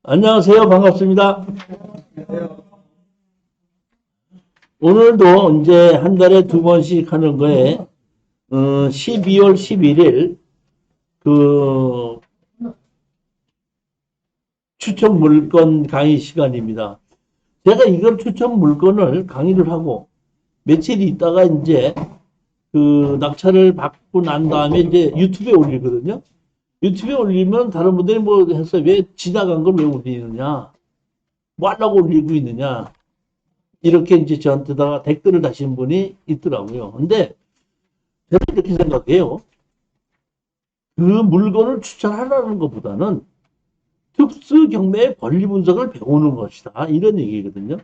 안녕하세요. 반갑습니다. 오늘도 이제 한 달에 두 번씩 하는 거에, 12월 11일, 그, 추천 물건 강의 시간입니다. 제가 이걸 추천 물건을 강의를 하고, 며칠 있다가 이제, 낙찰을 받고 난 다음에 이제 유튜브에 올리거든요. 유튜브에 올리면 다른 분들이 뭐 해서 왜 지나간 걸 왜 올리느냐, 뭐 하려고 올리고 있느냐, 이렇게 이제 저한테다가 댓글을 다신 분이 있더라고요. 근데 저는 이렇게 생각해요. 그 물건을 추천하라는 것보다는 특수 경매의 권리 분석을 배우는 것이다. 이런 얘기거든요.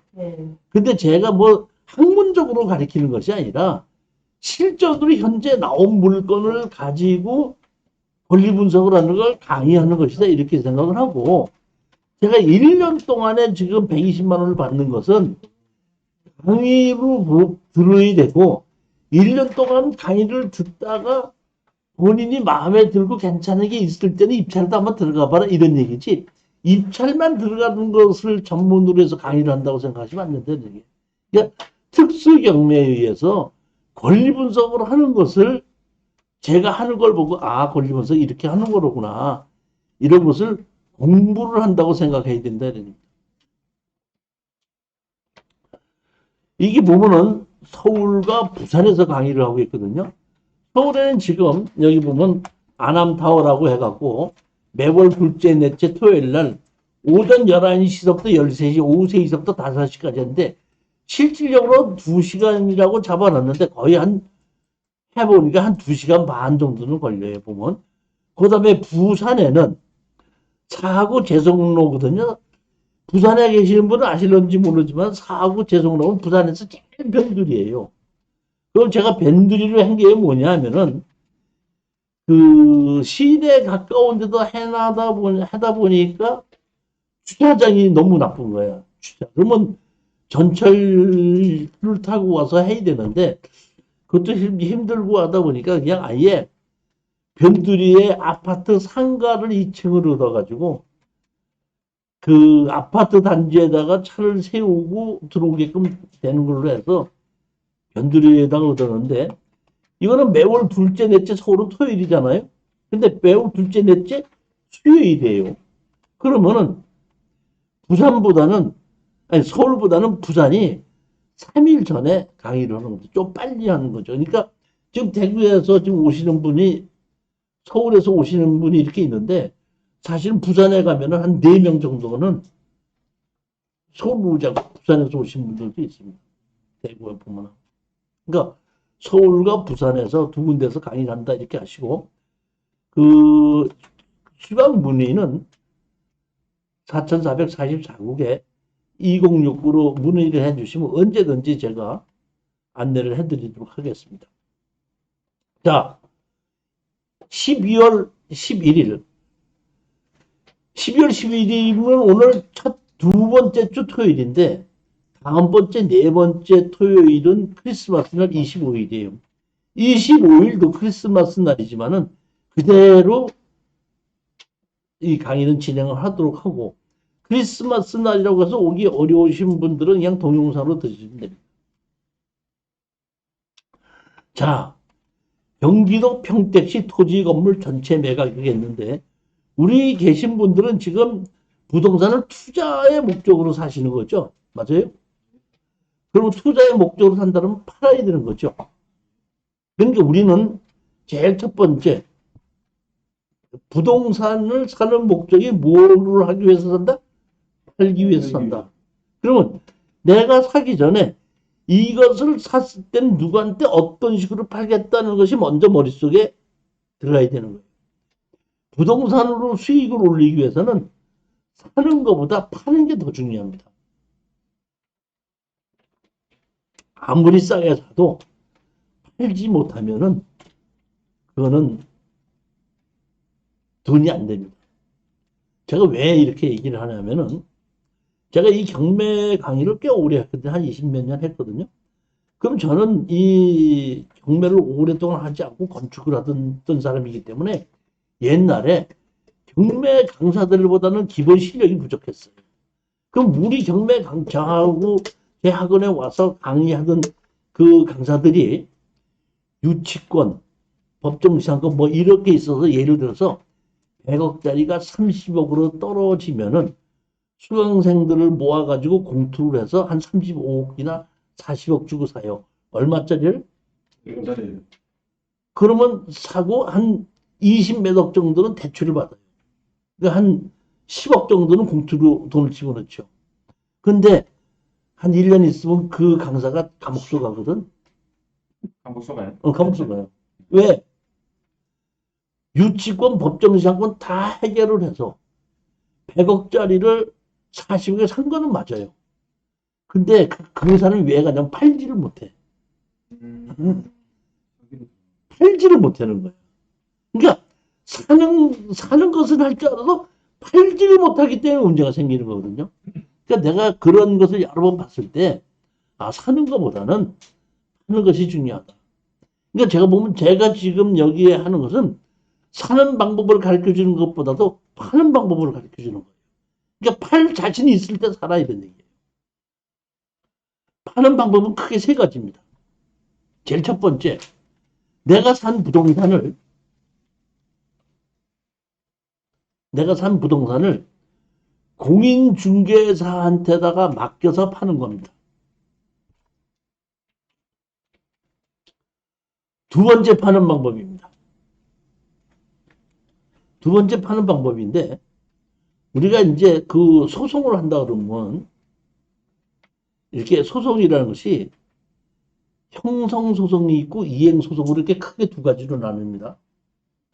근데 제가 뭐 학문적으로 가르치는 것이 아니라 실적으로 현재 나온 물건을 가지고 권리 분석을 하는 걸 강의하는 것이다. 이렇게 생각을 하고, 제가 1년 동안에 지금 120만 원을 받는 것은 강의로 들어야 되고, 1년 동안 강의를 듣다가 본인이 마음에 들고 괜찮은 게 있을 때는 입찰도 한번 들어가 봐라, 이런 얘기지. 입찰만 들어가는 것을 전문으로 해서 강의를 한다고 생각하시면 안 된다는 얘기예요. 그러니까 특수 경매에 의해서 권리 분석을 하는 것을 제가 하는 걸 보고, 아, 권리 분석 이렇게 하는 거로구나, 이런 것을 공부를 한다고 생각해야 된다는 얘기입니다. 이게 보면은 서울과 부산에서 강의를 하고 있거든요. 서울에는 지금 여기 보면 아남타워라고 해갖고 매월 둘째, 넷째 토요일 날 오전 11시부터 13시, 오후 3시부터 5시까지 하는데, 실질적으로 2시간이라고 잡아놨는데 거의 해보니까 한 2시간 반 정도는 걸려요, 보면. 그 다음에 부산에는 사구 제성로거든요. 부산에 계시는 분은 아실런지 모르지만 사구 제성로는 부산에서 제일 변두리예요. 그럼 제가 변두리를 한 게 뭐냐 하면은, 시내 가까운 데도 하다 보니까 주차장이 너무 나쁜 거야. 그러면 전철을 타고 와서 해야 되는데, 그것도 힘들고 하다 보니까 그냥 아예 변두리에 아파트 상가를 2층으로 얻어가지고 그 아파트 단지에다가 차를 세우고 들어오게끔 되는 걸로 해서 변두리에다가 얻었는데, 이거는 매월 둘째, 넷째, 서울은 토요일이잖아요. 근데 매월 둘째, 넷째 수요일이에요. 그러면은 부산보다는, 아니, 서울보다는 부산이 3일 전에 강의를 하는 거죠. 좀 빨리 하는 거죠. 그러니까 지금 대구에서 지금 오시는 분이, 서울에서 오시는 분이 이렇게 있는데, 사실은 부산에 가면은 한 4명 정도는 서울 오자고 부산에서 오신 분들도 있습니다. 대구에 보면. 그러니까 서울과 부산에서 두 군데서 강의를 한다, 이렇게 하시고, 수강 문의는 4444국에 2069로 문의를 해주시면 언제든지 제가 안내를 해드리도록 하겠습니다. 자, 12월 11일. 12월 11일이면 오늘 두 번째 주 토요일인데, 다음 번째, 네 번째 토요일은 크리스마스 날 25일이에요. 25일도 크리스마스 날이지만은 그대로 이 강의는 진행을 하도록 하고, 크리스마스 날이라고 해서 오기 어려우신 분들은 그냥 동영상으로 들으시면 됩니다. 자, 경기도 평택시 토지 건물 전체 매각이 있는데, 우리 계신 분들은 지금 부동산을 투자의 목적으로 사시는 거죠. 맞아요? 그럼 투자의 목적으로 산다면 팔아야 되는 거죠. 그러니까 우리는 제일 첫 번째, 부동산을 사는 목적이 뭐를 하기 위해서 산다? 팔기 위해서 산다. 그러면 내가 사기 전에 이것을 샀을 때는 누구한테 어떤 식으로 팔겠다는 것이 먼저 머릿속에 들어가야 되는 거예요. 부동산으로 수익을 올리기 위해서는 사는 것보다 파는 게 더 중요합니다. 아무리 싸게 사도 팔지 못하면은 그거는 돈이 안 됩니다. 제가 왜 이렇게 얘기를 하냐면은, 제가 이 경매 강의를 꽤 오래 했거든요. 한 20몇 년 했거든요. 그럼 저는 이 경매를 오랫동안 하지 않고 건축을 하던 사람이기 때문에, 옛날에 경매 강사들보다는 기본 실력이 부족했어요. 그럼 우리 경매 강좌하고 제 학원에 와서 강의하던 그 강사들이 유치권, 법정시장권 뭐 이렇게 있어서 예를 들어서 100억짜리가 30억으로 떨어지면은 수강생들을 모아가지고 공투를 해서 한 35억이나 40억 주고 사요. 얼마짜리를? 100억짜리. 그러면 사고 한 20 몇 억 정도는 대출을 받아요. 그러니까 한 10억 정도는 공투로 돈을 집어넣죠. 근데 한 1년 있으면 그 강사가 감옥소 가거든. 감옥소 가요? 감옥소 가요. 왜? 유치권, 법정시장권 다 해결을 해서 100억짜리를 40억에 산 거는 맞아요. 근데 그 회사는 왜 가냐면 팔지를 못해. 팔지를 못하는 거예요. 그러니까 사는 것은 할 줄 알아도 팔지를 못하기 때문에 문제가 생기는 거거든요. 그러니까 내가 그런 것을 여러 번 봤을 때, 아, 사는 것보다는 하는 것이 중요하다. 그러니까 제가 보면 제가 지금 여기에 하는 것은 사는 방법을 가르쳐 주는 것보다도 파는 방법을 가르쳐 주는 거예요. 그러니까 팔 자신이 있을 때 살아야 되는 얘기예요. 파는 방법은 크게 세 가지입니다. 제일 첫 번째, 내가 산 부동산을 공인중개사한테다가 맡겨서 파는 겁니다. 두 번째 파는 방법입니다. 두 번째 파는 방법인데, 우리가 이제 그 소송을 한다 그러면, 이렇게 소송이라는 것이 형성소송이 있고 이행소송으로 이렇게 크게 두 가지로 나눕니다.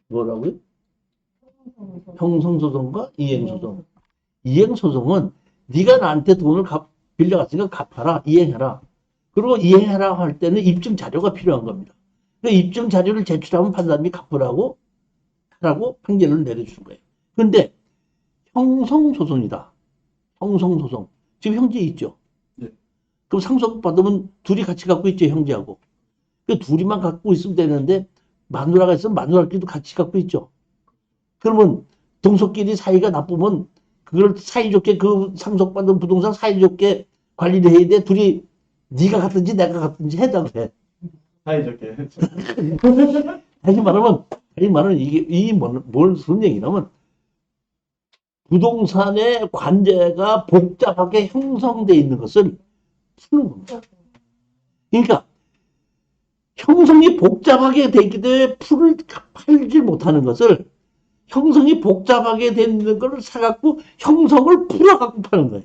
뭐라고요? 형성소송과 이행소송. 이행소송은 네가 나한테 돈을 빌려갔으니까 갚아라, 이행해라. 그리고 이행해라 할 때는 입증 자료가 필요한 겁니다. 그 입증 자료를 제출하면 판사님이 갚으라고 하라고 판결을 내려주는 거예요. 그런데 형성소송이다. 형성소송. 지금 형제 있죠? 네. 그럼 상속받으면 둘이 같이 갖고 있죠, 형제하고. 그 둘이만 갖고 있으면 되는데 마누라가 있으면 마누라끼리도 같이 갖고 있죠. 그러면 동서끼리 사이가 나쁘면 그걸 사이좋게 그 상속받은 부동산 사이좋게 관리를 해야 돼. 둘이 네가 갖든지 내가 갖든지 해달라 해. 사이좋게. 다시 말하면 이게 무슨 얘기냐면 부동산의 관제가 복잡하게 형성되어 있는 것을 푸는 겁니다. 그러니까 형성이 복잡하게 되기 때문에 팔지 못하는 것을 형성이 복잡하게 되는 걸 사갖고 형성을 풀어갖고 파는 거예요.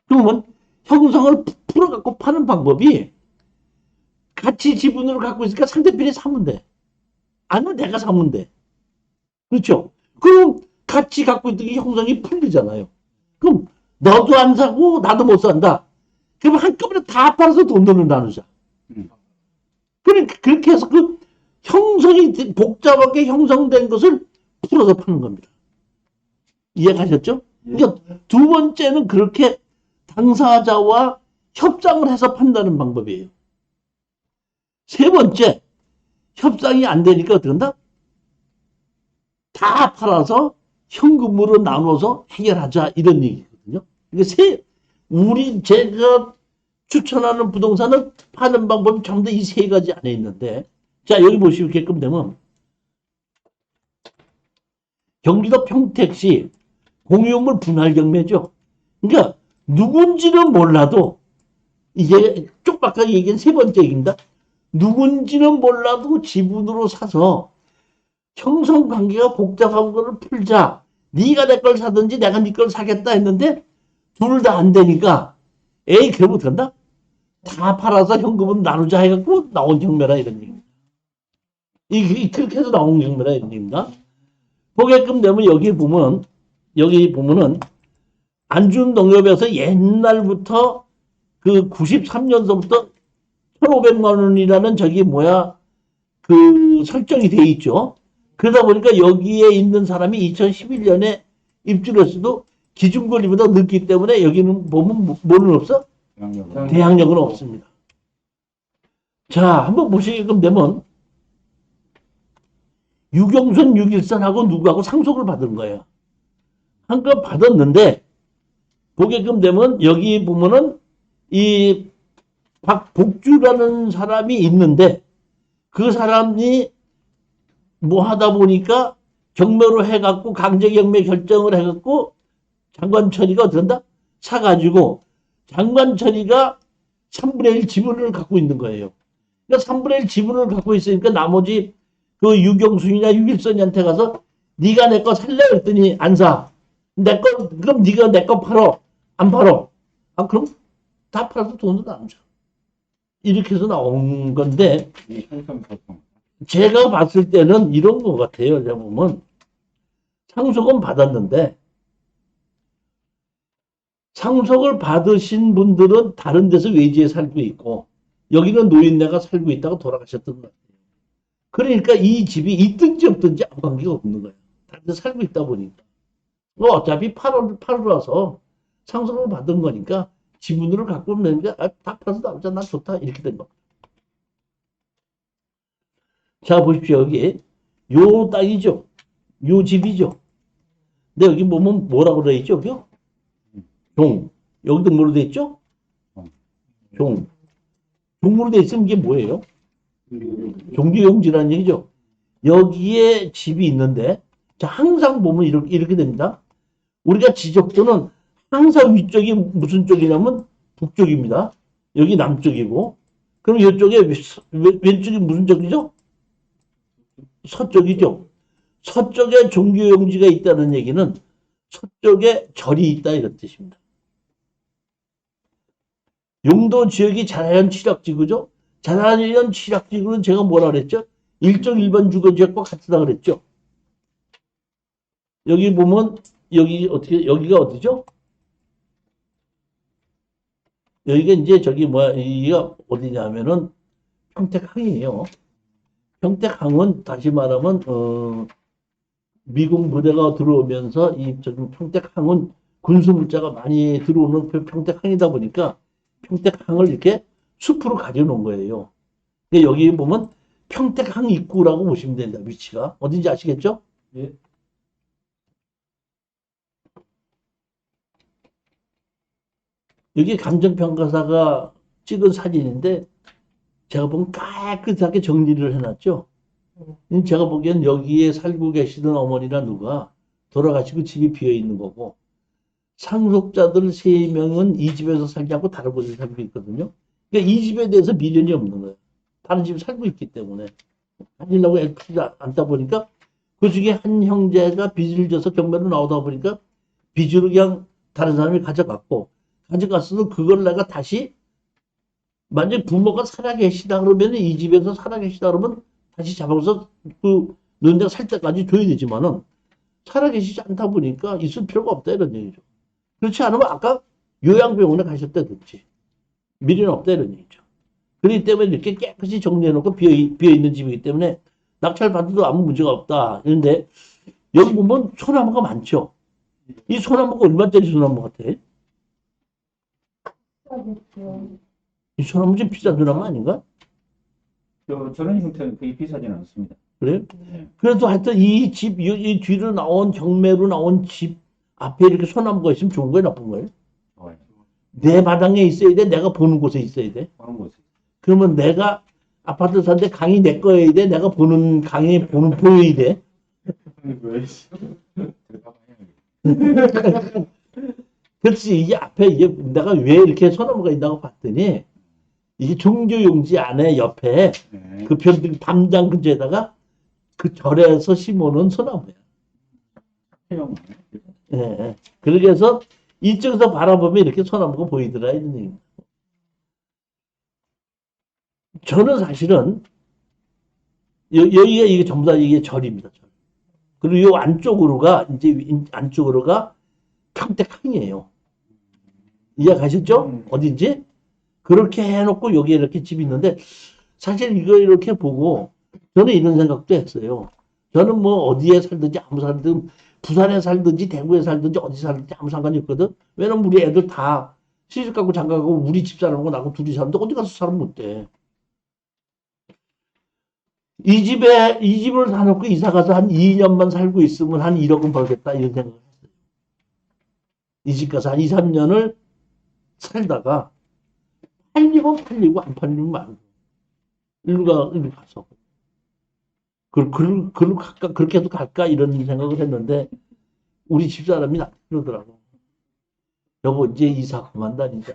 그러면 형성을 풀어갖고 파는 방법이 같이 지분을 갖고 있으니까 상대편이 사면 돼. 아니면 내가 사면 돼. 그렇죠? 그럼 같이 갖고 있던 게 형성이 풀리잖아요. 그럼 너도 안 사고 나도 못 산다. 그럼 한꺼번에 다 팔아서 돈을 나누자. 그러니까 그렇게 해서 그 형성이 복잡하게 형성된 것을 풀어서 파는 겁니다. 이해가셨죠? 그러니까 두 번째는 그렇게 당사자와 협상을 해서 판다는 방법이에요. 세 번째, 협상이 안 되니까 어떻게 한다? 다 팔아서 현금으로 나눠서 해결하자 이런 얘기거든요. 그러니까 제가 추천하는 부동산은 파는 방법이 전부 다 이 세 가지 안에 있는데, 자, 여기 보시게끔 되면 경기도 평택시 공유물 분할 경매죠. 그러니까 누군지는 몰라도 이게 쪽박하게 얘기한 세 번째 얘기입니다. 누군지는 몰라도 지분으로 사서 형성 관계가 복잡한 거를 풀자. 네가 내 걸 사든지 내가 네 걸 사겠다 했는데 둘 다 안 되니까 에이 그러면 어떡한다? 다 팔아서 현금은 나누자 해갖고 나온 경매라 이런 얘기입니다. 그렇게 해서 나온 경매라 이런 얘기입니다. 보게끔 되면 여기 보면은 안준농협에서 옛날부터 그 93년서부터 1,500만 원이라는 그 설정이 돼 있죠. 그러다 보니까 여기에 있는 사람이 2011년에 입주를 했어도 기준권리보다 늦기 때문에 여기는 보면 뭐는 없어? 대항력은 없습니다. 자, 한번 보시게끔 되면 유경순, 유길선하고 누구하고 상속을 받은 거예요. 한껏 받았는데 보게끔 되면 여기 보면은 이 박복주라는 사람이 있는데 그 사람이 뭐 하다 보니까 경매로 해갖고 강제경매 결정을 해갖고 장관철이가 어떻게 한다? 사가지고 장관철이가 3분의 1 지분을 갖고 있는 거예요. 그러니까 3분의 1 지분을 갖고 있으니까 나머지 그 유경순이나 유길선이한테 가서 네가 내 거 살래? 그랬더니 안 사. 내 거, 그럼 네가 내 거 팔어. 안 팔어. 아, 그럼 다 팔아서 돈은 안 줘. 이렇게 해서 나온 건데, 이 형평소통. 제가 봤을 때는 이런 것 같아요. 제가 보면. 상속은 받았는데, 상속을 받으신 분들은 다른 데서 외지에 살고 있고, 여기는 노인네가 살고 있다가 돌아가셨던 것 같아요. 그러니까 이 집이 있든지 없든지 아무 관계가 없는 거예요. 다른 데 살고 있다 보니까. 어차피 팔으라서 상속을 받은 거니까 지분으로 갖고 오면 되니까 다 팔아서 나오자. 난 좋다. 이렇게 된 겁니다. 자, 보십시오. 여기 요 땅이죠. 요 집이죠. 근데 여기 보면 뭐라고 되어 있죠? 여기요? 종. 여기도 뭐로 되어 있죠? 종. 종으로 되어 있으면 이게 뭐예요? 종교용지라는 얘기죠. 여기에 집이 있는데, 자, 항상 보면 이렇게 됩니다. 우리가 지적도는 항상 위쪽이 무슨 쪽이냐면 북쪽입니다. 여기 남쪽이고, 그럼 이쪽에 왼쪽이 무슨 쪽이죠? 서쪽이죠. 서쪽에 종교용지가 있다는 얘기는 서쪽에 절이 있다 이런 뜻입니다. 용도 지역이 자연 취락지구죠. 자연 취락지구는 제가 뭐라 그랬죠? 일종 일반 주거지역과 같다 그랬죠. 여기 보면 여기가 어디죠? 여기가 이제 여기가 어디냐면은 평택항이에요. 평택항은 다시 말하면 미국 부대가 들어오면서 평택항은 군수물자가 많이 들어오는 평택항이다 보니까 평택항을 이렇게 숲으로 가져놓은 거예요. 근데 여기 보면 평택항 입구라고 보시면 된다. 위치가 어딘지 아시겠죠? 예. 여기 감정평가사가 찍은 사진인데 제가 보면 깨끗하게 정리를 해놨죠. 제가 보기엔 여기에 살고 계시던 어머니나 누가 돌아가시고 집이 비어있는 거고 상속자들 3명은 이 집에서 살지 않고 다른 곳에 살고 있거든요. 그러니까 이 집에 대해서 미련이 없는 거예요. 다른 집에 살고 있기 때문에. 살리려고 애쓰지 않다 보니까 그 중에 한 형제가 빚을 져서 경매로 나오다 보니까 빚으로 그냥 다른 사람이 가져갔어도 그걸 내가 다시 만약 부모가 살아계시다 그러면 이 집에서 살아계시다 그러면 다시 잡아서 그 노인네가 살 때까지 줘야 되지만은 살아계시지 않다 보니까 있을 필요가 없다 이런 얘기죠. 그렇지 않으면 아까 요양병원에 가셨다든지 미련 없다 이런 얘기죠. 그렇기 때문에 이렇게 깨끗이 정리해놓고 비어있는 집이기 때문에 낙찰받아도 아무 문제가 없다. 그런데 여기 보면 소나무가 많죠. 이 소나무가 얼마짜리 소나무 같아? 이 소나무 좀 비싼 소나무 아닌가? 저런 형태는 그게 비싸지는 않습니다. 그래요? 네. 그래도 하여튼 이 뒤로 나온 경매로 나온 집 앞에 이렇게 소나무가 있으면 좋은 거예요, 나쁜 거예요? 좋아요. 내 마당에 있어야 돼? 내가 보는 곳에 있어야 돼? 그런 거지. 그러면 내가 아파트 사는데 강이 내 거여야 돼? 내가 보는 강이 보여야 돼? 왜? 대답을 그렇지. 이게 앞에 내가 왜 이렇게 소나무가 있다고 봤더니 이게 종교용지 안에 옆에 네. 그 담장 근처에다가 그 절에서 심어놓은 소나무야. 예. 그래서 이쪽에서 바라보면 이렇게 소나무가 보이더라 이런 얘기입니다. 저는 사실은 여기가 이게 전부 다 이게 절입니다. 절. 그리고 이 안쪽으로가 안쪽으로가 평택항이에요. 이해가셨죠? 어딘지? 그렇게 해놓고 여기에 이렇게 집이 있는데 사실 이거 이렇게 보고 저는 이런 생각도 했어요. 저는 뭐 어디에 살든지 아무 살든 부산에 살든지 대구에 살든지 어디 살든지 아무 상관이 없거든. 왜냐면 우리 애들 다 시집 가고 장가 가고 우리 집사람하고 나하고 둘이 사는데 어디 가서 살면 못돼. 이 집을 사놓고 이사 가서 한 2년만 살고 있으면 한 1억은 벌겠다, 이런 생각을 했어요. 이 집 가서 한 2, 3년을 살다가, 팔리면 팔리고, 안 팔리면 말고. 일로 가서. 그렇게 해도 갈까? 이런 생각을 했는데, 우리 집사람이 나한테 그러더라고. 여보, 이제 이사 그만 다니자.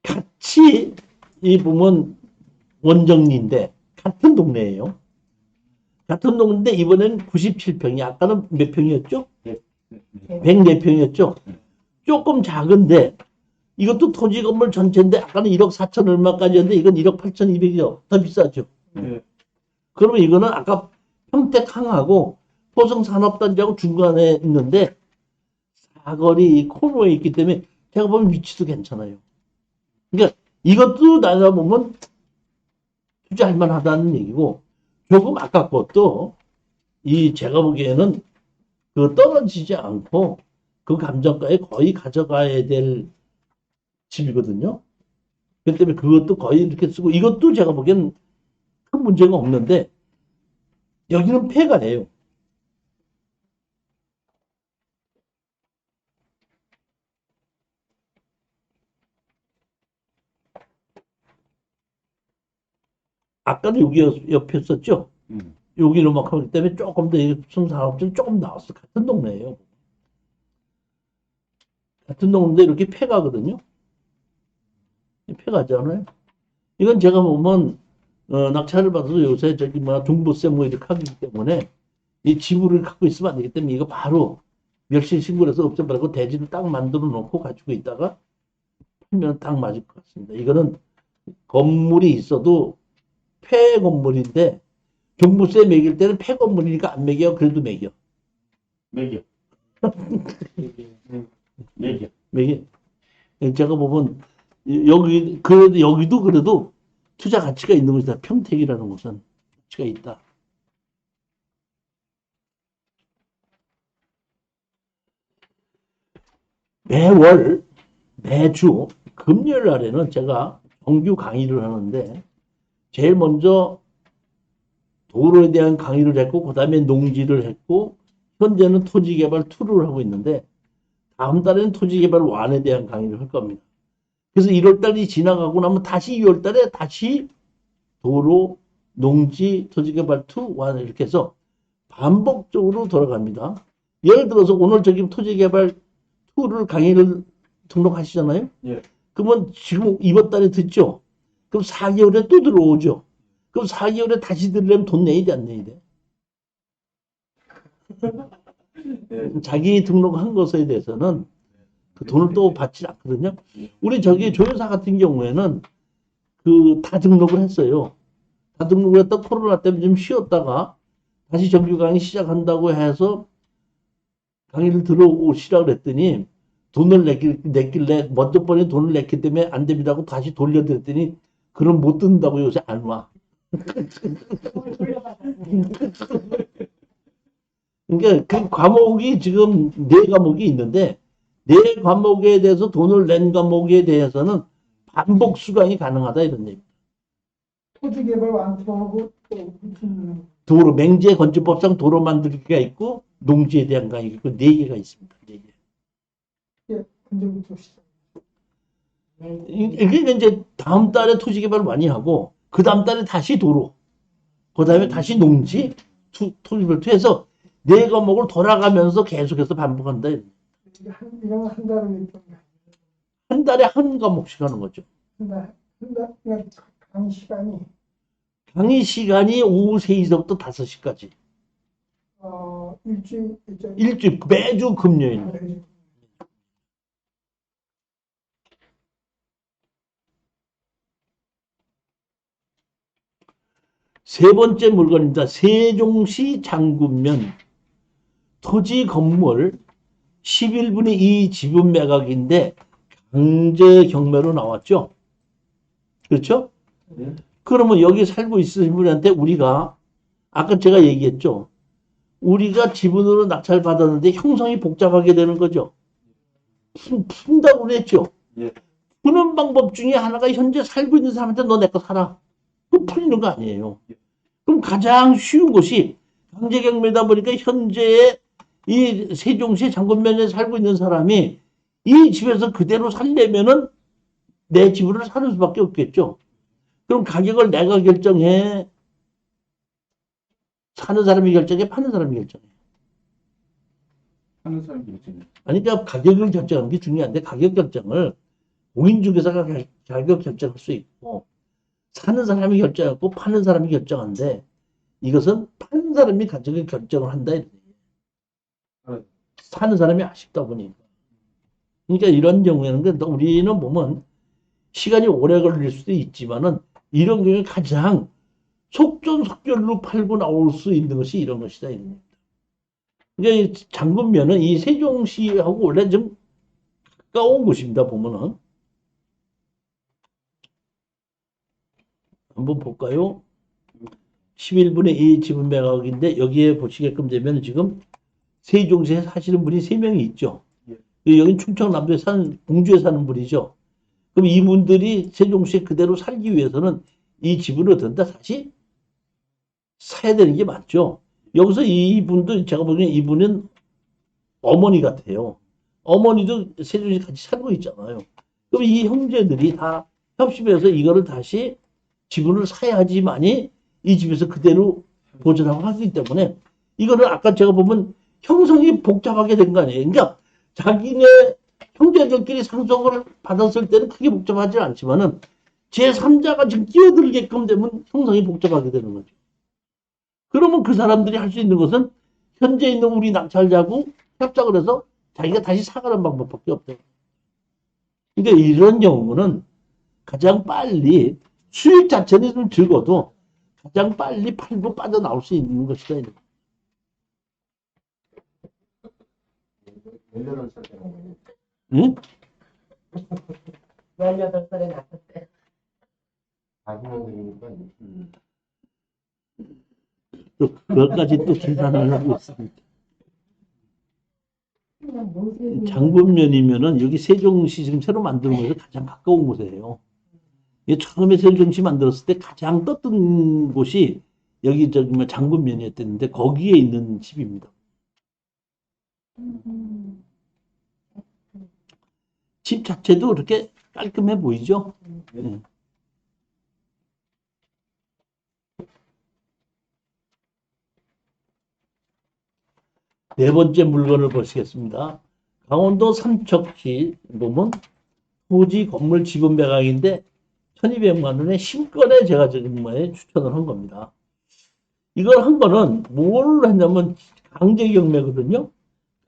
같이, 이 보면 원정리인데, 같은 동네예요. 같은 동네인데, 이번엔 97평이, 아까는 몇 평이었죠? 104평이었죠? 조금 작은데, 이것도 토지 건물 전체인데, 아까는 1억 4천 얼마까지였는데, 이건 1억 8,200이요. 더 비싸죠? 네. 그러면 이거는 아까 평택항하고 포성산업단지하고 중간에 있는데, 사거리 코너에 있기 때문에, 제가 보면 위치도 괜찮아요. 그러니까, 이것도 나가 보면 투자할 만하다는 얘기고, 조금 아깝고 또, 제가 보기에는 떨어지지 않고, 그 감정가에 거의 가져가야 될 집이거든요. 그렇기 때문에 그것도 거의 이렇게 쓰고, 이것도 제가 보기엔 큰 문제가 없는데, 여기는 폐가예요. 아까도 여기 옆에 썼죠? 여기로 막 하기 때문에 조금 더 승산업자는 조금 나왔어. 같은 동네예요. 같은 동네인데 이렇게 폐가거든요. 폐가잖아요. 이건 제가 보면 낙찰을 받아서 요새 종부세 뭐 이렇게 하기 때문에 이 지분을 갖고 있으면 안 되기 때문에 이거 바로 멸실 신고를 해서 없애버리고 대지를 딱 만들어 놓고 가지고 있다가 팔면 딱 맞을 것 같습니다. 이거는 건물이 있어도 폐 건물인데 종부세 매길 때는 폐 건물이니까 안 매겨. 그래도 매겨. 매겨. 매겨. 매겨. 제가 보면 여기도 투자 가치가 있는 곳이다. 평택이라는 곳은 가치가 있다. 매주 금요일 날에는 제가 정규 강의를 하는데 제일 먼저 도로에 대한 강의를 했고 그 다음에 농지를 했고 현재는 토지개발 2를 하고 있는데 다음 달에는 토지개발 1에 대한 강의를 할 겁니다. 그래서 1월달이 지나가고 나면 다시 2월달에 다시 도로, 농지, 토지개발 2, 1 이렇게 해서 반복적으로 돌아갑니다. 예를 들어서 오늘 저기 토지개발 2를 강의를 등록하시잖아요. 예. 그러면 지금 이번 달에 듣죠. 그럼 4개월에 또 들어오죠. 그럼 4개월에 다시 들으려면 돈 내야 돼, 안 내야 돼? 자기 등록한 것에 대해서는 그 돈을 또 받지 않거든요. 우리 저기 조여사 같은 경우에는 다 등록을 했어요. 다 등록을 했다 코로나 때문에 좀 쉬었다가 다시 정규 강의 시작한다고 해서 강의를 들어오시라고 했더니 돈을 냈길래 먼저 번에 돈을 냈기 때문에 안 됩니다 하고 다시 돌려드렸더니 그럼 못 듣는다고 요새 안 와. 그러니까 그 과목이 지금 4과목이 있는데 4과목에 대해서 돈을 낸 과목에 대해서는 반복 수강이 가능하다 이런 얘기. 토지개발 완수하고 또 무슨 도로 맹제 건축법상 도로 만들기가 있고 농지에 대한 강의가 있고 4개가 있습니다. 4개. 언제부터 시작? 이게 이제 다음 달에 토지개발 많이 하고 그 다음 달에 다시 도로 그 다음에 다시 농지 토지개발 해서 4과목을 돌아가면서 계속해서 반복한다. 이건 한 달에 있던 한 달에 한 과목씩 하는 거죠. 한달 강의 시간이 강의 시간이 오후 3시부터 5시까지. 일주일 매주 금요일. 세 번째 물건입니다. 세종시 장군면 토지 건물 11분의 2 지분 매각인데 강제 경매로 나왔죠. 그렇죠? 네. 그러면 여기 살고 있으신 분한테 우리가 아까 제가 얘기했죠. 우리가 지분으로 낙찰 받았는데 형성이 복잡하게 되는 거죠. 푼다고 그랬죠. 예. 푸는 방법 중에 하나가 현재 살고 있는 사람한테 너 내 거 사라. 그 풀리는 거 아니에요. 그럼 가장 쉬운 것이 강제경매다 보니까 현재 이 세종시 장군면에 살고 있는 사람이 이 집에서 그대로 살려면은 내 집을 사는 수밖에 없겠죠. 그럼 가격을 내가 결정해? 사는 사람이 결정해? 파는 사람이 결정해? 하는 사람이 있죠. 그러니까 가격을 결정하는 게 중요한데 가격 결정을 공인중개사가 가격 결정할 수 있고 사는 사람이 결정하고 파는 사람이 결정하는데 이것은 파는 사람이 가격을 결정을 한다. 사는 사람이 아쉽다 보니까. 그러니까 이런 경우에는 우리는 보면 시간이 오래 걸릴 수도 있지만은 이런 경우에 가장 속전속결로 팔고 나올 수 있는 것이 이런 것이다. 그러니까 장군면은 이 세종시하고 원래 좀 가까운 곳입니다. 보면은 한번 볼까요? 11분의 2 지분 매각인데 여기에 보시게끔 되면 지금 세종시에 사시는 분이 3명이 있죠. 여긴 충청남도에 사는, 공주에 사는 분이죠. 그럼 이분들이 세종시에 그대로 살기 위해서는 이 집을 어떤다? 다시 사야 되는 게 맞죠. 여기서 이분도 제가 보기엔 이분은 어머니 같아요. 어머니도 세종시에 같이 살고 있잖아요. 그럼 이 형제들이 다 협심해서 이거를 다시 지분을 사야지만이 이 집에서 그대로 보존하고 하기 때문에 이거는 아까 제가 보면 형성이 복잡하게 된 거 아니에요. 그러니까 자기네 형제들끼리 상속을 받았을 때는 크게 복잡하지 않지만은 제3자가 지금 끼어들게끔 되면 형성이 복잡하게 되는 거죠. 그러면 그 사람들이 할 수 있는 것은 현재 있는 우리 낙찰자하고 협작을 해서 자기가 다시 사가는 방법밖에 없대요. 그러니까 이런 경우는 가장 빨리 수익 자체는 좀 적어도 가장 빨리 팔고 빠져나올 수 있는 것이다. 18살 되는 거예요. 응? 18살에 낳았대. 4년 되니까 또 그것까지 또 계산을 하고 있습니다. 장군면이면은 여기 세종시 지금 새로 만드는 곳에서 가장 가까운 곳이에요. 이게 처음에 세종시 만들었을 때 가장 떴던 곳이 여기 저기 뭐 장군면이었는데 거기에 있는 집입니다. 집 자체도 그렇게 깔끔해 보이죠? 네. 네 번째 물건을 보시겠습니다. 강원도 삼척시 보면 토지 건물 지분 매각인데 1200만 원에 신권에 제가 지금 추천을 한 겁니다. 이걸 한 거는 뭘 했냐면 강제경매거든요.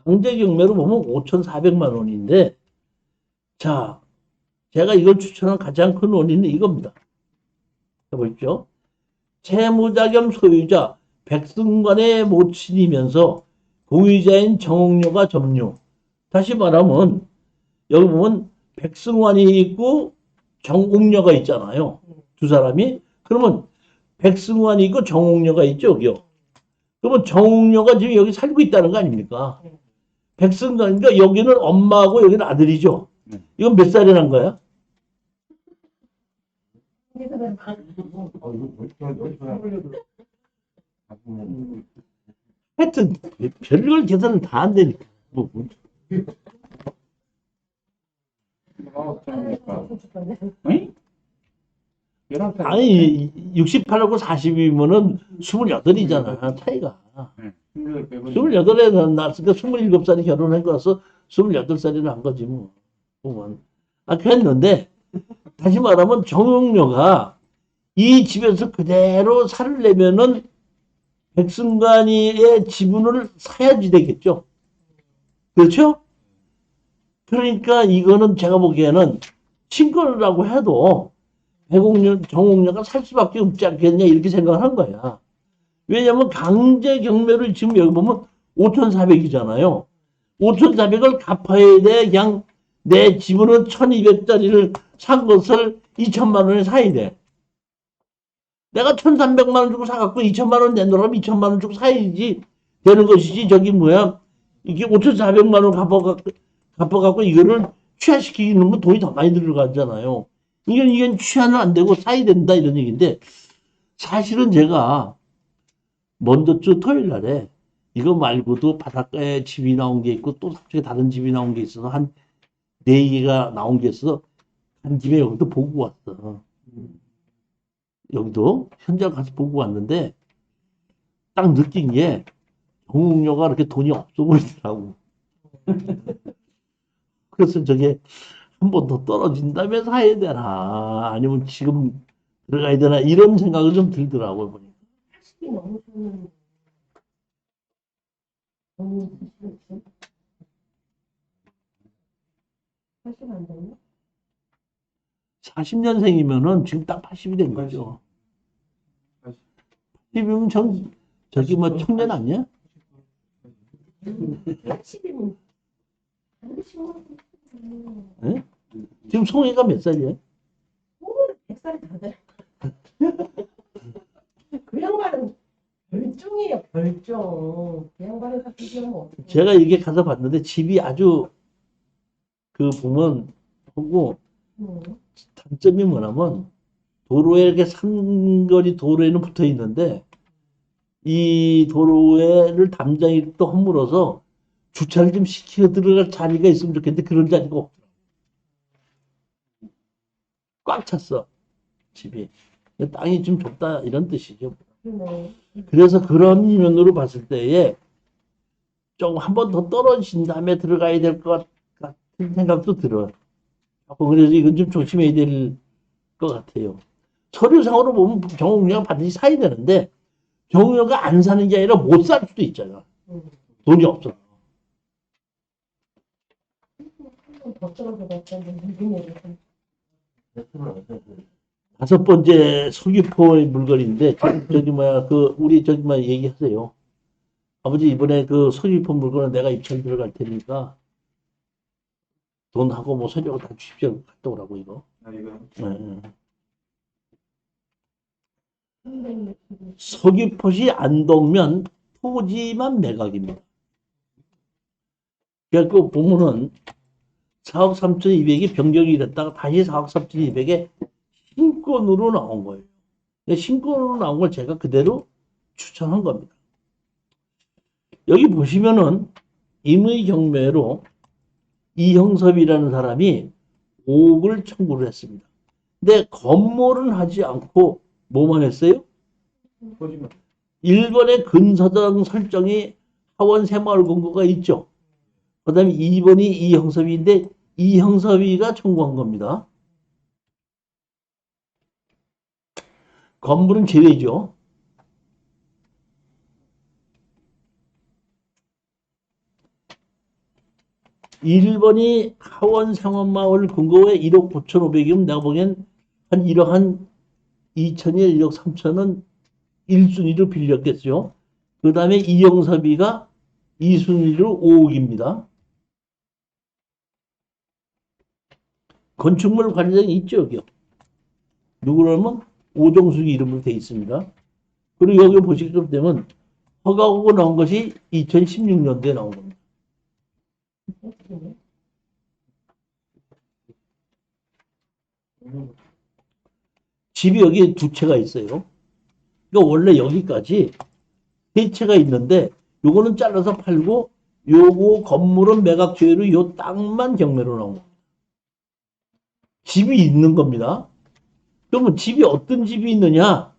강제경매로 보면 5,400만 원인데 자, 제가 이걸 추천한 가장 큰 원인은 이겁니다. 보십시오. 채무자 겸 소유자 백승관의 모친이면서 공유자인 정옥녀가 점유. 다시 말하면 여기 보면 백승환이 있고 정옥녀가 있잖아요. 두 사람이. 그러면 백승환이 있고 정옥녀가 있죠. 여기요. 그러면 정옥녀가 지금 여기 살고 있다는 거 아닙니까? 백승관, 그러니까 여기는 엄마하고 여기는 아들이죠. 이건 몇 살이 난 거야? 하여튼 별걸 계산은 다 안 되니까. 뭐. 아니 68하고 40이면은 28이잖아 차이가. 28에 낳았으니까 27살이 결혼한 거라서 28살이 난 거지 뭐. 보면. 그랬는데 다시 말하면 정용료가 이 집에서 그대로 살려면은 백승관이의 지분을 사야지 되겠죠. 그렇죠? 그러니까 이거는 제가 보기에는 친권이라고 해도 정옥녀가 살 수밖에 없지 않겠냐 이렇게 생각을 한 거야. 왜냐하면 강제 경매를 지금 여기 보면 5,400이잖아요. 5,400을 갚아야 돼. 그냥 내 지분은 1,200짜리를 산 것을 2,000만 원에 사야 돼. 내가 1,300만 원 주고 사갖고 2,000만 원 내놓으라면 2,000만 원 주고 사야지 되는 것이지. 저기 뭐야. 이게 5,400만 원 갚아갖고 이거를 취하시키는 건 돈이 더 많이 들어가잖아요. 이건 취하는 안 되고 사야 된다 이런 얘기인데 사실은 제가 먼저 주 토요일 날에 이거 말고도 바닷가에 집이 나온 게 있고 또 저쪽에 다른 집이 나온 게 있어서 한 4개가 나온 게 있어서 한 김에 여기도 보고 왔어. 여기도 현장 가서 보고 왔는데 딱 느낀 게 정욱녀가 그렇게 돈이 없어 보이더라고. 그래서 저게 한 번 더 떨어진다면 사야 되나 아니면 지금 들어가야 되나 이런 생각이 좀 들더라고요. 보니까. 80이 넘으면 너무 싫지. 80안 되나? 40년생이면은 지금 딱 80이 된 거죠. 80이면 저기 뭐 청년 아니야? 80이면 예? 지금 송이가 몇 살이야? 100살이 다 돼. 그 양반은 별종이에요, 별종. 그 양반을 다 비교하면 어떡해. 제가 이게 가서 봤는데 집이 아주 그 보면 하고 단점이 뭐냐면 도로에 이렇게 삼거리 도로에는 붙어 있는데 이 도로에를 담장이 또 허물어서 주차를 좀 시켜 들어갈 자리가 있으면 좋겠는데 그런 자리가 없더라고. 꽉 찼어 집이. 땅이 좀 좁다 이런 뜻이죠. 그러네. 그래서 그런 면으로 봤을 때에 좀 한 번 더 떨어진 다음에 들어가야 될 것 같은 생각도 들어요. 그래서 이건 좀 조심해야 될 것 같아요. 서류상으로 보면 정욱녀가 반드시 사야 되는데 정욱녀가 안 사는 게 아니라 못 살 수도 있잖아. 돈이 없어. 더 떨어져 갔다는 무슨 얘기야. 5번째 서귀포의 물건인데 저기 뭐야 우리 저기 뭐야 얘기하세요. 아버지 이번에 그 서귀포 물건은 내가 입찰 들어갈 테니까 돈하고 뭐 서류하고 다 주십시오. 갔다 오라고 이거. 아, 이거 네. 서귀포시 안동면 토지만 매각입니다. 그래서 보면은 4억 3,200이 변경이 됐다가 다시 4억 3,200에 신권으로 나온 거예요. 신권으로 나온 걸 제가 그대로 추천한 겁니다. 여기 보시면은 임의 경매로 이형섭이라는 사람이 5억을 청구를 했습니다. 근데 건물은 하지 않고 뭐만 했어요? 거짓말. 1번에 근서장 설정이 하원 새마을 공고가 있죠. 그 다음에 2번이 이형섭이인데 이형섭이가 청구한 겁니다. 건물은 제외죠. (1번이) 하원 상원마을 근거에 1억 9,500이면 내가 보기엔 한 1억 한 2천이나 1억 3천은 1순위로 빌렸겠죠. 그 다음에 이형섭이가 2순위로 5억입니다. 건축물 관리장이 있죠, 여기요. 누구라면 오정숙이 이름으로 되어 있습니다. 그리고 여기 보시게 되면 허가하고 나온 것이 2016년도에 나온 겁니다. 집이 여기 2채가 있어요. 그러니까 원래 여기까지 3채가 있는데 요거는 잘라서 팔고 요거 건물은 매각 조회로 요 땅만 경매로 나온 겁니다. 집이 있는 겁니다. 그러면 집이 어떤 집이 있느냐?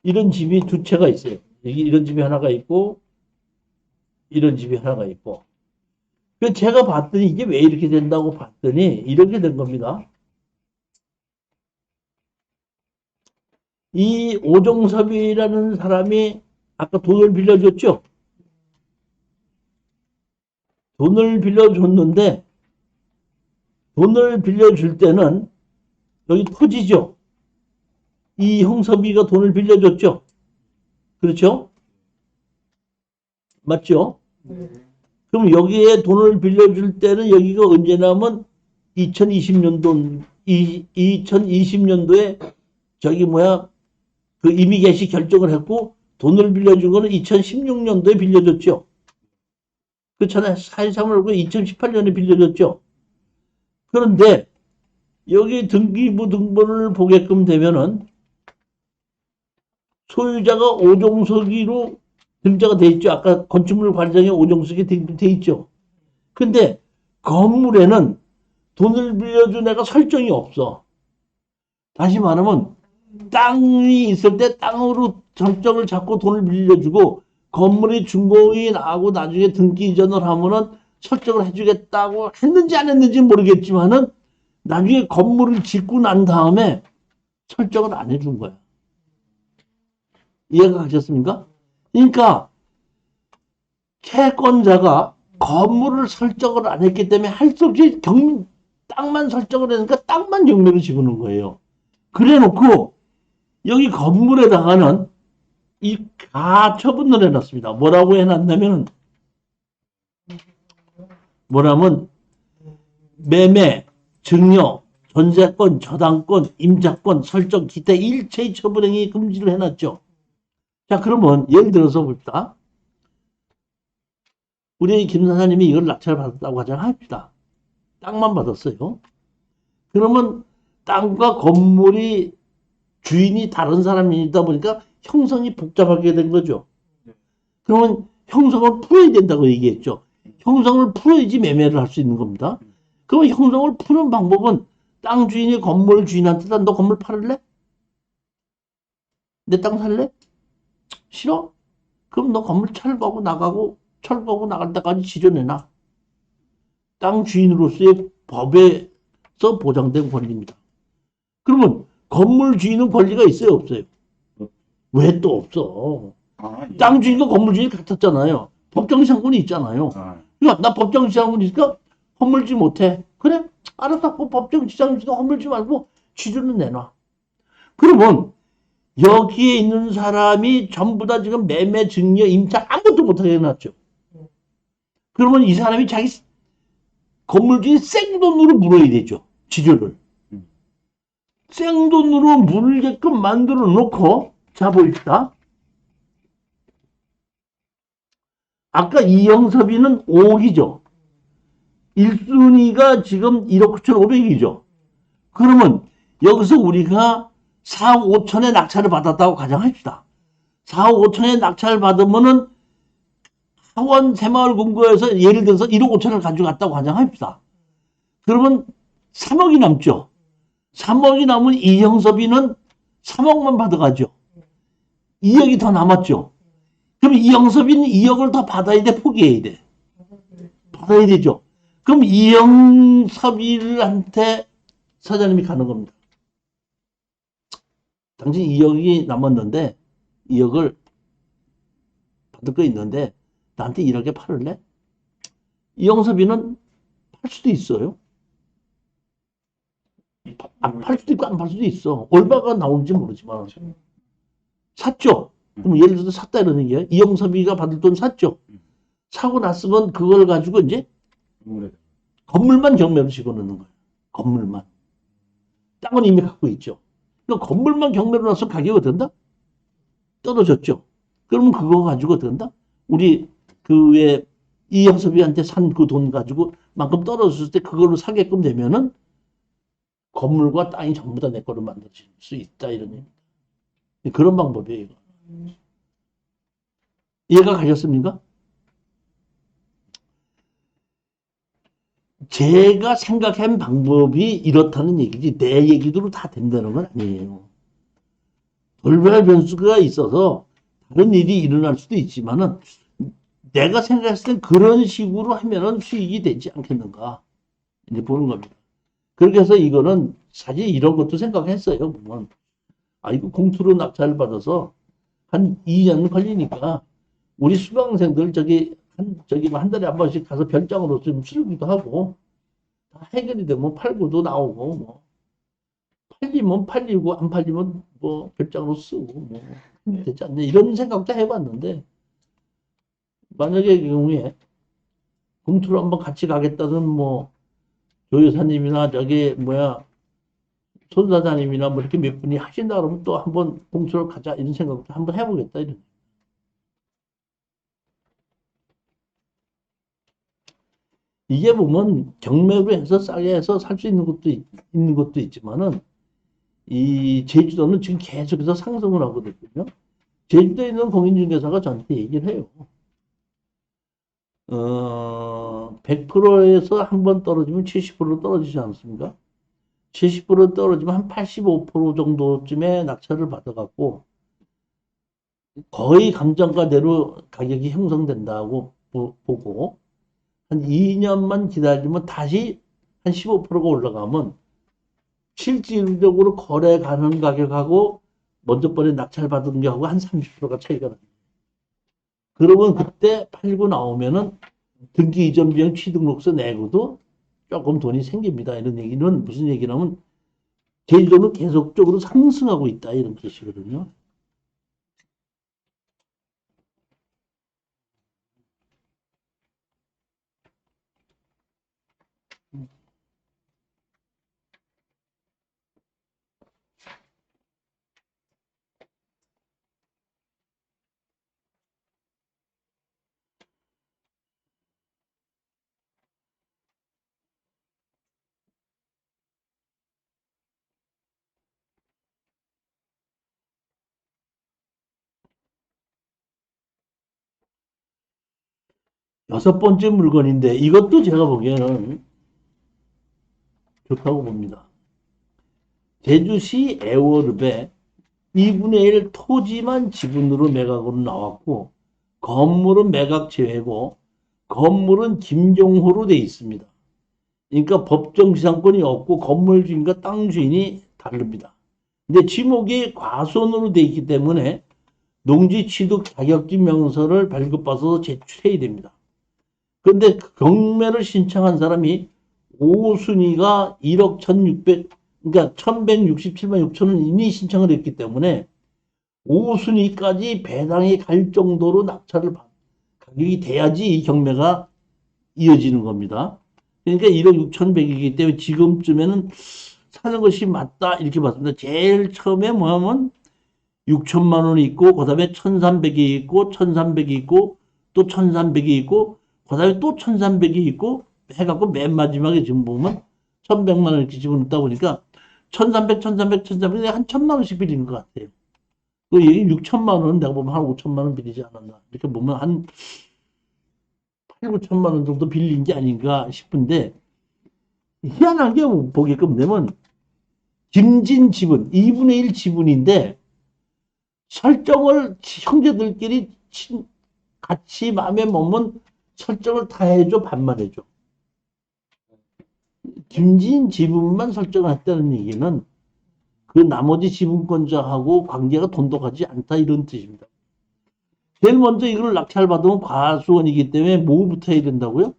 이런 집이 2채가 있어요. 여기 이런 집이 하나가 있고 이런 집이 하나가 있고. 그래서 제가 봤더니 이게 왜 이렇게 된다고 봤더니 이렇게 된 겁니다. 이 오종섭이라는 사람이 아까 돈을 빌려줬죠? 돈을 빌려줬는데 돈을 빌려줄 때는 여기 토지죠? 이 형섭이가 돈을 빌려줬죠? 그렇죠? 맞죠? 그럼 여기에 돈을 빌려줄 때는 여기가 언제냐면 2020년도에 저기 뭐야 그 이미 개시 결정을 했고 돈을 빌려준 거는 2016년도에 빌려줬죠. 그렇잖아요. 4.13을 2018년에 빌려줬죠. 그런데 여기 등기부 등본을 보게끔 되면은 소유자가 오종석이로 등자가 돼 있죠. 아까 건축물 관리장에 오종석이 돼 있죠. 근데 건물에는 돈을 빌려준 애가 설정이 없어. 다시 말하면 땅이 있을 때 땅으로 설정을 잡고 돈을 빌려주고 건물이 준공이 나고 나중에 등기 이전을 하면은 설정을 해주겠다고 했는지 안 했는지 모르겠지만은 나중에 건물을 짓고 난 다음에 설정을 안 해준 거야. 이해가 가셨습니까? 그러니까 채권자가 건물을 설정을 안 했기 때문에 할 수 없이 땅만 설정을 하니까 땅만 경매를 지고는 거예요. 그래 놓고 여기 건물에다가는 이 가처분을 해놨습니다. 뭐라고 해놨냐면은 뭐라면 매매, 증여, 전세권, 저당권, 임차권, 설정, 기타 일체의 처분행위 금지를 해놨죠. 자, 그러면 예를 들어서 봅시다. 우리 김 사장님이 이걸 낙찰을 받았다고 하자 합시다. 땅만 받았어요. 그러면 땅과 건물이 주인이 다른 사람이다 보니까 형성이 복잡하게 된 거죠. 그러면 형성을 풀어야 된다고 얘기했죠. 형성을 풀어야지 매매를 할 수 있는 겁니다. 그럼 형성을 푸는 방법은 땅 주인이 건물 주인한테 너 건물 팔을래? 내 땅 살래? 싫어? 그럼 너 건물 철거하고 나갈 때까지 지져내놔. 땅 주인으로서의 법에서 보장된 권리입니다. 그러면 건물 주인은 권리가 있어요, 없어요? 왜 또 없어? 예. 땅 주인과 건물 주인이 같았잖아요. 법정시장권이 있잖아요. 그러니까 나 법정시장권이 있으니까 허물지 못해. 그래? 알았어. 법정시장 있으니까 허물지 말고 취준은 내놔. 그러면 여기에 있는 사람이 전부 다 지금 매매, 증여, 임차 아무것도 못하게 해놨죠. 그러면 이 사람이 자기 건물주인 생돈으로 물어야 되죠. 지주를. 생돈으로 물게끔 만들어 놓고, 자, 봅시다. 아까 이영섭이는 5억이죠. 1순위가 지금 1억 9,500이죠. 그러면 여기서 우리가 4억 5천에 낙찰을 받았다고 가정합시다. 4억 5천에 낙찰을 받으면은 하원 새마을 금고에서 예를 들어서 1억 5천을 가져갔다고 가정합시다. 그러면 3억이 남죠. 3억이 남은 이영섭이는 3억만 받아가죠. 2억이 더 남았죠. 그럼 이영섭이는 2억을 더 받아야 돼, 포기해야 돼? 받아야 되죠. 그럼 이영섭이한테 사장님이 가는 겁니다. 당신 2억이 남았는데 2억을 받을 거 있는데 나한테 1억에 팔을래? 이영섭이는 팔 수도 있어요. 안 팔 수도 있고 안 팔 수도 있어. 얼마가 나오는지 모르지만 샀죠. 그럼 예를 들어서 샀다 이런 얘기예요. 이영섭이가 받을 돈 샀죠. 사고 났으면 그걸 가지고 이제 건물만 경매로 집어넣는 거예요. 건물만. 땅은 이미 갖고 있죠. 그러니까 건물만 경매로 나서 가격이 어떤다? 떨어졌죠. 그러면 그거 가지고 어떤다? 우리 그 외 이영섭이한테 산 그 돈 가지고 만큼 떨어졌을 때 그걸로 사게끔 되면은 건물과 땅이 전부 다 내 거로 만들어질 수 있다 이런 얘기입니다. 그런 방법이에요. 이거. 이해가 가셨습니까? 제가 생각한 방법이 이렇다는 얘기지 내 얘기대로 다 된다는 건 아니에요. 돌발 변수가 있어서 다른 일이 일어날 수도 있지만은 내가 생각했을 땐 그런 식으로 하면은 수익이 되지 않겠는가 이제 보는 겁니다. 그렇게 해서 이거는 사실 이런 것도 생각했어요. 보면 이거 공투로 낙찰을 받아서 한 2년 걸리니까 우리 수강생들 한 달에 한 번씩 가서 별장으로 좀 쓰기도 하고 다 해결이 되면 팔고도 나오고 뭐 팔리면 팔리고 안 팔리면 뭐 별장으로 쓰고 뭐 되지 않냐 이런 생각도 해봤는데 만약에 그 경우에 공투로 한번 같이 가겠다는 뭐 조 여사님이나 손 사장님이나 뭐 이렇게 몇 분이 하신다 그러면 또 한번 공투로 가자 이런 생각도 한번 해보겠다 이런. 이게 보면 경매로 해서 싸게 해서 살 수 있는 것도 있지만은 이 제주도는 지금 계속해서 상승을 하거든요. 제주도에 있는 공인중개사가 저한테 얘기를 해요. 100%에서 한 번 떨어지면 70% 떨어지지 않습니까? 70% 떨어지면 한 85% 정도쯤에 낙찰을 받아갖고 거의 감정가대로 가격이 형성된다고 보고 한 2년만 기다리면 다시 한 15%가 올라가면 실질적으로 거래 가능 가격하고 먼저 번에 낙찰 받은 게 하고 한 30%가 차이가 나요. 그러면 그때 팔고 나오면은 등기 이전 비용 취등록세 내고도 조금 돈이 생깁니다. 이런 얘기는 무슨 얘기냐면 제주도는 계속적으로 상승하고 있다 이런 뜻이거든요. 여섯 번째 물건인데 이것도 제가 보기에는 좋다고 봅니다. 제주시 애월읍에 2분의 1 토지만 지분으로 매각으로 나왔고 건물은 매각 제외고 건물은 김종호로 돼 있습니다. 그러니까 법정 지상권이 없고 건물 주인과 땅 주인이 다릅니다. 근데 지목이 과손으로 돼 있기 때문에 농지 취득 자격증 명서를 발급받아서 제출해야 됩니다. 그런데 경매를 신청한 사람이 5순위가 1억 1,600, 그러니까 1,167만 6천 원 이미 신청을 했기 때문에 5순위까지 배당이 갈 정도로 낙찰을 가격이 돼야지 이 경매가 이어지는 겁니다. 그러니까 1억 6,100이기 때문에 지금쯤에는 사는 것이 맞다 이렇게 봤습니다. 제일 처음에 뭐냐면 6천만 원이 있고 그다음에 1,300이 있고 1,300이 있고 또 1,300이 있고 그다음에 또 1,300이 있고 해갖고 맨 마지막에 지금 보면 1,100만 원 이렇게 집어넣다 보니까 1,300, 1,300, 1,300, 한 1,000만 원씩 빌린 것 같아요. 그 6천만 원은 내가 보면 한 5천만 원 빌리지 않았나. 이렇게 보면 한 8, 9천만 원 정도 빌린 게 아닌가 싶은데 희한한 게 보게끔 되면 김진 지분, 2분의 1 지분인데 설정을 형제들끼리 같이 마음에 먹으면 설정을 다 해줘, 반만 해줘. 김진 지분만 설정했다는 얘기는 그 나머지 지분권자하고 관계가 돈독하지 않다 이런 뜻입니다. 제일 먼저 이걸 낙찰받으면 과수원이기 때문에 뭐부터 해야 된다고요?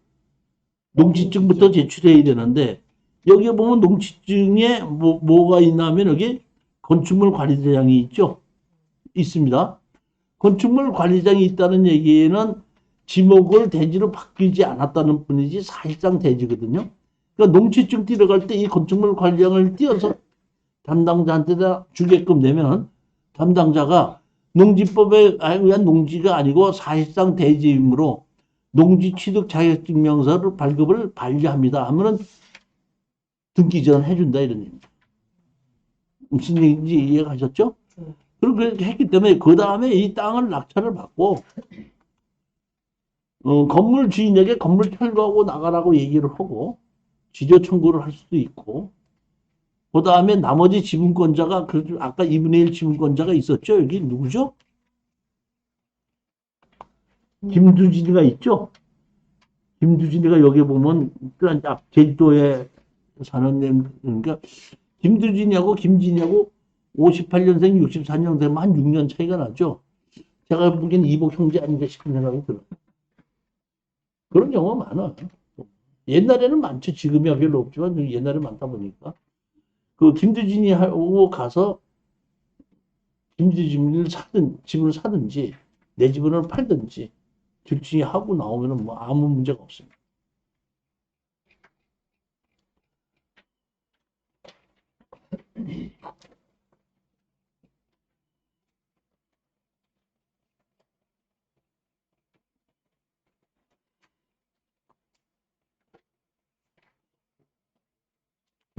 농지증부터 제출해야 되는데 여기에 보면 농지증에 뭐가 있나 하면 여기 건축물 관리대장이 있죠? 있습니다. 건축물 관리장이 있다는 얘기는 지목을 대지로 바뀌지 않았다는 뿐이지 사실상 대지거든요. 그러니까 농지증 띄어갈 때 이 건축물 관리장을 띄어서 담당자한테 주게끔 되면 담당자가 농지법에 의한 농지가 아니고 사실상 대지이므로 농지 취득 자격증 명서를 발급을 반려합니다 하면은 등기 전 해준다 이런 얘기입니다. 무슨 얘기인지 이해가셨죠? 그렇게 했기 때문에 그 다음에 이 땅을 낙찰을 받고 건물 주인에게 건물 철거하고 나가라고 얘기를 하고 지조 청구를 할 수도 있고 그 다음에 나머지 지분권자가 아까 2분의 1 지분권자가 있었죠. 여기 누구죠? 김두진이가 있죠. 김두진이가 여기 보면 제주도에 사는 그러니까 김두진이하고 김진이하고 58년생, 64년생 한 6년 차이가 나죠. 제가 보기엔 이복 형제 아닌가 싶은 생각이 들어요. 그런 경우가 많아. 옛날에는 많죠. 지금이야 별로 없지만 옛날에 많다 보니까. 그 김두진이하고 가서 김두진을 집을 사든지 내 집을 팔든지 둘 중에 하고 나오면 뭐 아무 문제가 없습니다.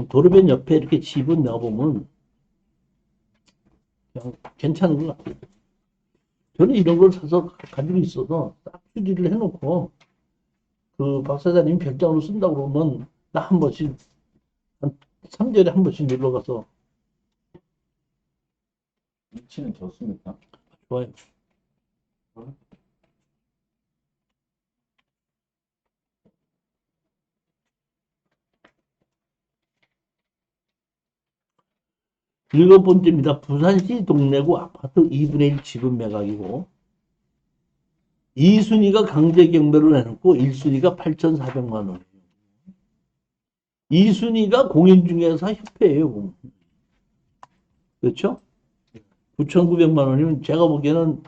도로변 옆에 이렇게 집은 내가보면 그냥 괜찮은 것 같아요. 저는 이런 걸 사서 가지고 있어서 딱 수리를 해놓고 그 박사장님 별장으로 쓴다고 그러면 나 한 번씩 한 3개월에 한 번씩 놀러 가서 위치는 좋습니까? 좋아요. 일곱 번째입니다. 부산시 동래구 아파트 2분의 1 지분 매각이고 2순위가 강제 경매로 해놓고 1순위가 8,400만 원이에요. 2순위가 공인중개사 협회예요. 그렇죠? 9,900만 원이면 제가 보기에는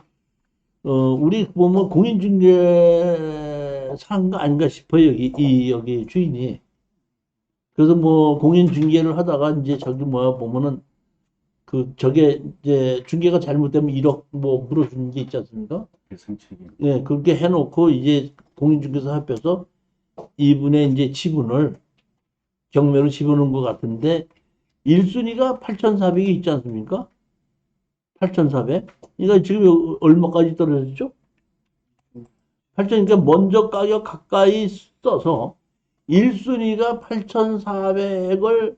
우리 보면 공인중개사인가 아닌가 싶어요. 여기 주인이. 그래서 뭐 공인중개를 하다가 이제 저기 뭐야 보면은 저게 이제 중개가 잘못되면 1억 뭐 물어주는 게 있지 않습니까? 배상책임. 예, 그렇게 해놓고 이제 공인중개사 합해서 이분의 이제 지분을 경매로 집어넣은 것 같은데 1순위가 8,400이 있지 않습니까? 8,400. 그러니까 지금 얼마까지 떨어졌죠? 8,000, 그러니까 먼저 가격 가까이 써서 1순위가 8,400을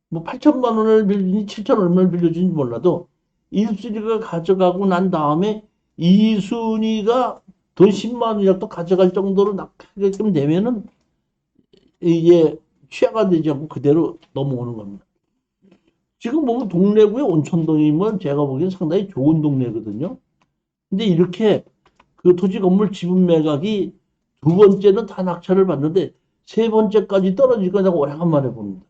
뭐 8천만 원을 빌리니 7천 얼마를 빌려준지 몰라도 1순위가 가져가고 난 다음에 2순위가 돈 10만 원이라도 가져갈 정도로 낙하게끔 되면은 이게 취하가 되지 않고 그대로 넘어오는 겁니다. 지금 보면 동래구의 온천동이면 제가 보기엔 상당히 좋은 동네거든요. 근데 이렇게 그 토지 건물 지분 매각이 두 번째는 다 낙찰을 받는데 세 번째까지 떨어질 거냐고 오래간만에 봅니다.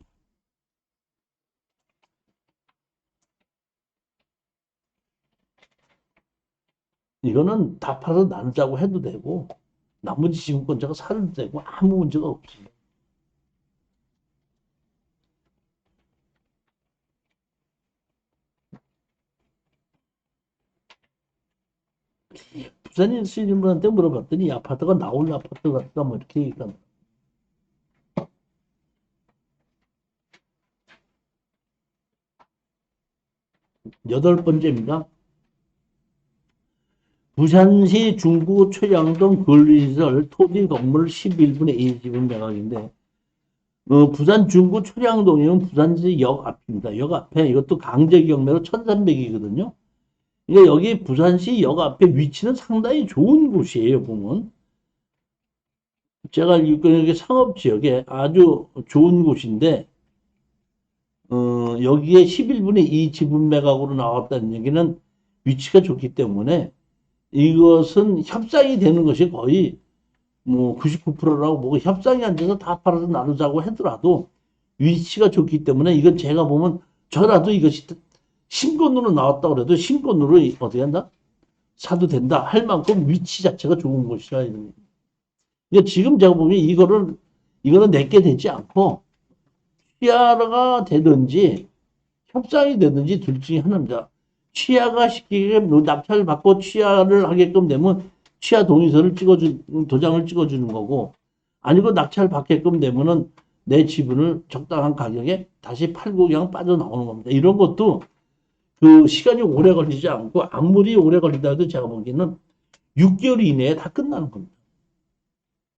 이거는 다 팔아서 나누자고 해도 되고 나머지 지분권자가 사도 되고 아무 문제가 없습니다. 부산인 쓰시는 분한테 물어봤더니 이 아파트가 나올 아파트 같다 뭐 이렇게 얘기합니다. 여덟 번째입니다. 부산시 중구 초량동 근린시설 토지 건물 11분의 1 지분 매각인데 부산 중구 초량동이면 부산시 역 앞입니다. 역 앞에 이것도 강제 경매로 1,300이거든요. 그러니까 여기 부산시 역 앞에 위치는 상당히 좋은 곳이에요. 보면 제가 여기 상업지역에 아주 좋은 곳인데 여기에 11분의 2 지분 매각으로 나왔다는 얘기는 위치가 좋기 때문에 이것은 협상이 되는 것이 거의 뭐 99%라고 보고 협상이 안 돼서 다 팔아서 나누자고 하더라도 위치가 좋기 때문에 이건 제가 보면 저라도 이것이 신권으로 나왔다 그래도 신권으로 어떻게 한다? 사도 된다 할 만큼 위치 자체가 좋은 곳이라 이런. 그러니까 지금 제가 보면 이거는 내게 되지 않고 취하가 되든지 협상이 되든지 둘 중에 하나입니다. 취하가 시키게 낙찰을 받고 취하를 하게끔 되면 취하 동의서를 도장을 찍어주는 거고 아니고 낙찰 받게끔 되면은 내 지분을 적당한 가격에 다시 팔고 그냥 빠져나오는 겁니다. 이런 것도 그 시간이 오래 걸리지 않고 아무리 오래 걸린다 해도 제가 보기에는 6개월 이내에 다 끝나는 겁니다.